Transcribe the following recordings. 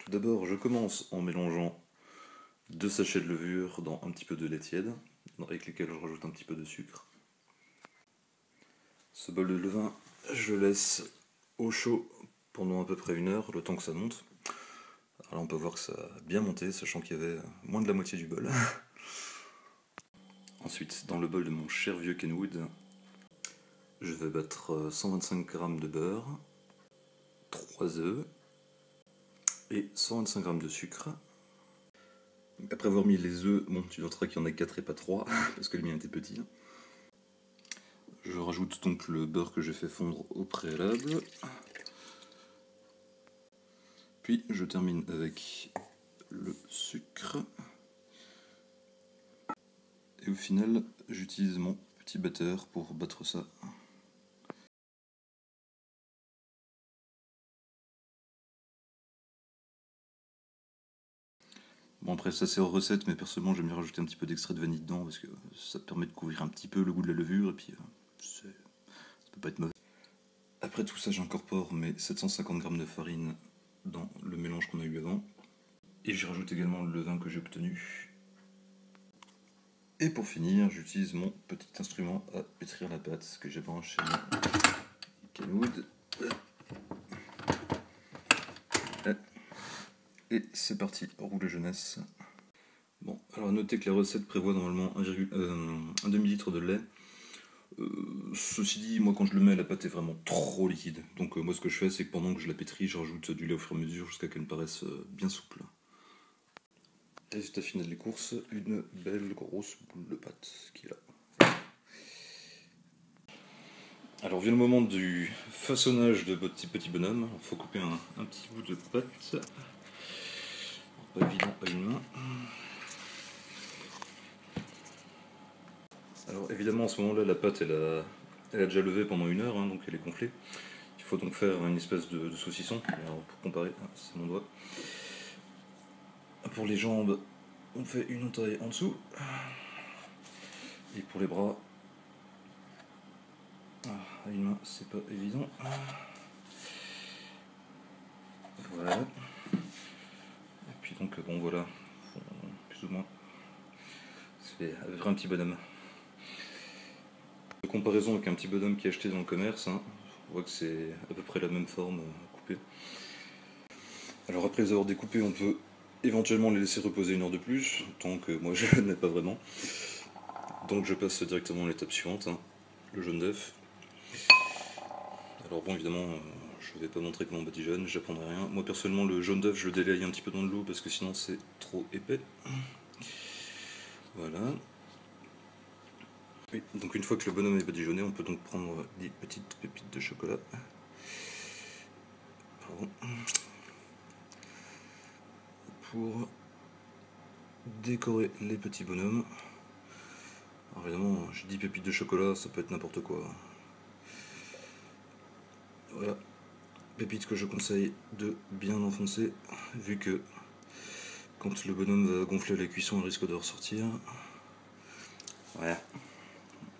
Tout d'abord, je commence en mélangeant 2 sachets de levure dans un petit peu de lait tiède, avec lesquels je rajoute un petit peu de sucre. Ce bol de levain, je laisse au chaud pendant à peu près 1 heure, le temps que ça monte. Alors là, on peut voir que ça a bien monté, sachant qu'il y avait moins de la moitié du bol. Ensuite, dans le bol de mon cher vieux Kenwood, je vais battre 125 g de beurre, 3 œufs et 125 g de sucre. Après avoir mis les œufs, bon, tu noteras qu'il y en a 4 et pas 3, parce que le mien était petit. Je rajoute donc le beurre que j'ai fait fondre au préalable. Puis je termine avec le sucre. Et au final, j'utilise mon petit batteur pour battre ça. Bon, après ça c'est hors recette, mais personnellement j'aime bien rajouter un petit peu d'extrait de vanille dedans parce que ça permet de couvrir un petit peu le goût de la levure et puis ça peut pas être mauvais. Après tout ça, j'incorpore mes 750 g de farine dans le mélange qu'on a eu avant. Et j'y rajoute également le levain que j'ai obtenu. Et pour finir, j'utilise mon petit instrument à pétrir la pâte que j'ai branché chez mon Kenwood. Et c'est parti, rouler jeunesse. Bon, alors notez que la recette prévoit normalement un demi-litre de lait. Ceci dit, moi quand je le mets, la pâte est vraiment trop liquide. Donc moi ce que je fais, c'est que pendant que je la pétris, je rajoute du lait au fur et à mesure jusqu'à qu'elle me paraisse bien souple. Résultat final des courses, une belle grosse boule de pâte qui est là. Alors vient le moment du façonnage de votre petit bonhomme. Il faut couper un petit bout de pâte. Pas évident à une main. Alors évidemment à ce moment-là, la pâte elle a déjà levé pendant 1 heure, hein, donc elle est gonflée. Il faut donc faire une espèce de saucisson. Alors pour comparer, c'est mon doigt. Pour les jambes, on fait une entaille en dessous. Et pour les bras, à une main c'est pas évident. Voilà. Et puis donc bon voilà, plus ou moins. C'est avec un petit bonhomme. De comparaison avec un petit bonhomme qui est acheté dans le commerce, hein, on voit que c'est à peu près la même forme coupée. Alors après les avoir découpés, on peut éventuellement les laisser reposer 1 heure de plus, tant que moi je n'ai pas vraiment. Donc je passe directement à l'étape suivante, hein, le jaune d'œuf. Alors bon évidemment, je vais pas montrer comment on badigeonne, j'apprendrai rien. Moi personnellement le jaune d'œuf je le délaye un petit peu dans de l'eau parce que sinon c'est trop épais. Voilà. Oui, donc une fois que le bonhomme est badigeonné, on peut donc prendre des petites pépites de chocolat. Pardon. Pour décorer les petits bonhommes. Alors évidemment, je dis pépites de chocolat, ça peut être n'importe quoi. Voilà, pépites que je conseille de bien enfoncer, vu que quand le bonhomme va gonfler à la cuisson, il risque de ressortir. Voilà.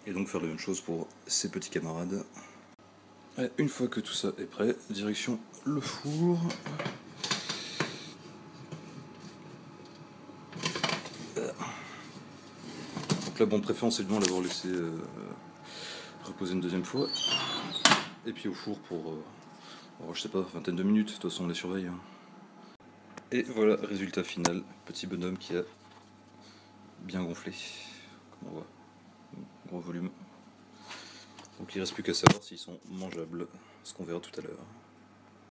Et donc faire la même chose pour ses petits camarades. Et une fois que tout ça est prêt, direction le four. Donc là, bon, préférence c'est de l'avoir laissé reposer une 2e fois. Et puis au four pour, je sais pas, vingtaine de minutes, de toute façon on les surveille. Hein. Et voilà, résultat final, petit bonhomme qui a bien gonflé, comme on voit, gros volume. Donc il ne reste plus qu'à savoir s'ils sont mangeables, ce qu'on verra tout à l'heure.